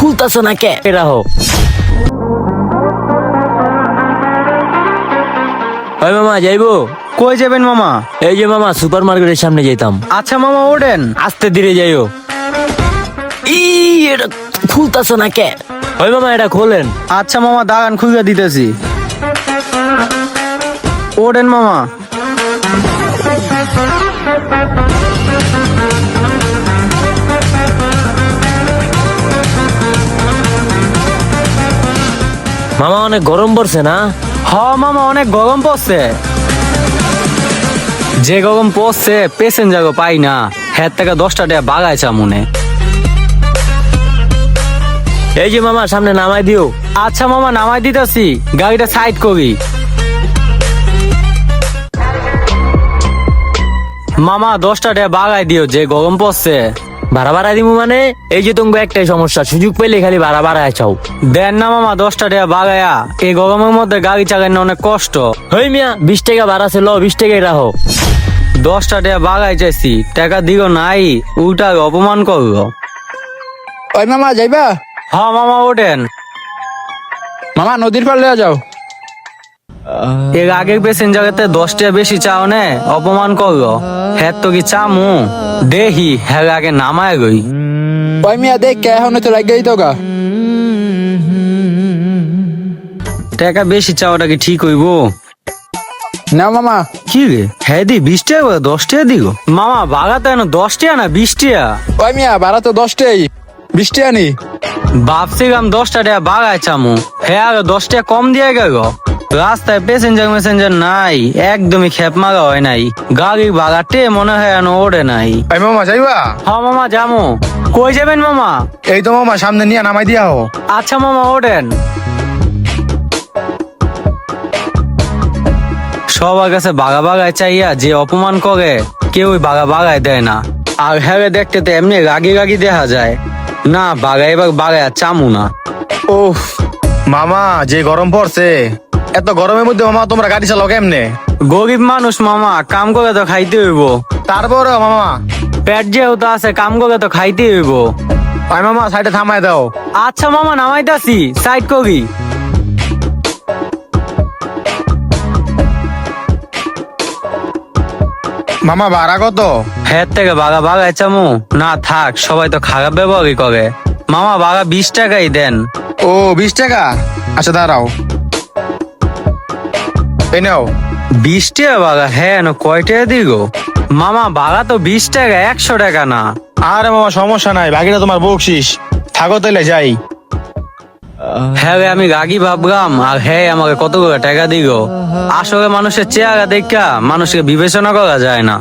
খুলতাছো না কে? রাহো। ওই মামা যাইবো? কই যাবেন মামা? এই যে মামা সুপার মার্কেটের সামনে যেতাম। আচ্ছা মামা ওঠেন। আস্তে ধীরে যাইও। এটা খুলতাছো না কে? ওই মামা এটা খোলেন। আচ্ছা মামা দাঁড়ান, খুঁজে দিতেছি। ওঠেন মামা। মামা অনেক গরম পড়ছে না? হ মামা অনেক গরম পড়ছে। যে গরম পড়ছে প্যাসেঞ্জারও পাই না, হ্যাঁ থেকে 10টা টাকা বাগাইছা মনে। এই যে মামা সামনে নামাই দিও। আচ্ছা মামা নামাই দিতেছি, গাড়িটা সাইড করি। মামা 10টা টাকা বাগাই দিও, যে গরম পড়ছে। ভাড়া বাড়াই দিমু মানে? এই যে তোমাকে একটাই সমস্যা, সুযোগ পেলে খালি ভাড়া বাড়ায় চাও। দেন না মামা 10টা টাকা বাগায়া, এই গরমের মধ্যে গাড়ি চালানো অনেক কষ্ট। হই মিয়া 20 টাকা ভাড়া ছিল, 20 টাকাই রাখো। 10টা টাকা বাগাই চাইছি, টাকা দিও নাই, উল্টা অপমান করলো। ওই মামা যাইবা? হ্যাঁ মামা ওঠেন। মামা নদীর পাড়ে লইয়া যাও। এর আগের প্যাসেঞ্জারেতে 10 টাকা বেশি চাও নে, অপমান করলো। হ্যাঁ তো কি চামু দেহি, হ্যাঁ আগে নামায় গই। ওই মিয়া দেখ কে এখন তো লাগিয়ে দিত গা। টাকা বেশি চাওয়াটা কি ঠিক হইব? না মামা। কি রে, হ্যাঁ দি 20 টাকা করে 10 টাকা দিগ। মামা বাগা তো এনে 10 টাকা না 20 টাকা। ওই মিয়া ভাড়া তো 10টাই, 20 টাকা নি। ভাবছিলাম 10টা টাকা বাগায় চামু, হ্যাঁ আরো 10 টাকা কম দিয়ে গেল। রাস্তায় প্যাসেঞ্জার নাই, একদমই খেপ মারা হয় নাই। গাড়ির ভাড়াটে মনে হয় এখনো ওঠে নাই। ওই মামা যাইবা? হ্যাঁ মামা যামু। কই যাবেন মামা? এই তো মামা সামনে নিয়ে নামাই দিয়া হো। আচ্ছা মামা ওঠেন। সবার কাছে বাগা বাগায় চাইয়া যে অপমান করে, কেউই বাগা বাগায় দেয় না। আর হ্যাঁ দেখতে তো এমনি রাগি রাগি দেখা যায় না, বাগায় এবার বাগায় চামু না। ওহ মামা যে গরম পড়ছে, এত গরমের মধ্যে মামা তোমরা গাড়ি চালাও কেমনে? গরিব মানুষ মামা, কাম করে তো খাইতে হইব। তারপরে মামা পেট যেহেতু আছে, কাম করে তো খাইতে হইব। ওই মামা সাইডে থামায় দাও। আচ্ছা মামা নামাইতাছি, সাইড করি। মামা ভাড়া কত? হ্যাঁ থেকে বাগা বাগায় চামু না, থাক, সবাই তো খারাপ ব্যবহারই করে। মামা বাগা 20 টাকাই দেন। ও 20 টাকা? আচ্ছা দাঁড়াও, এই নাও। 20 টাকা বাগা? হ্যাঁ কয় টাকা দিগ? মামা বাগা তো 20 টাকা, 100 টাকা না। আরে মামা সমস্যা নাই, বাকিটা তোমার বকশিস। থাকো তাইলে যাই। হ্যাঁ আমি রাগি ভাবলাম, আর হ্যাঁ আমাকে কত করে টাকা দিগ। আসলে মানুষের চেহারা দেখা মানুষকে বিবেচনা করা যায় না।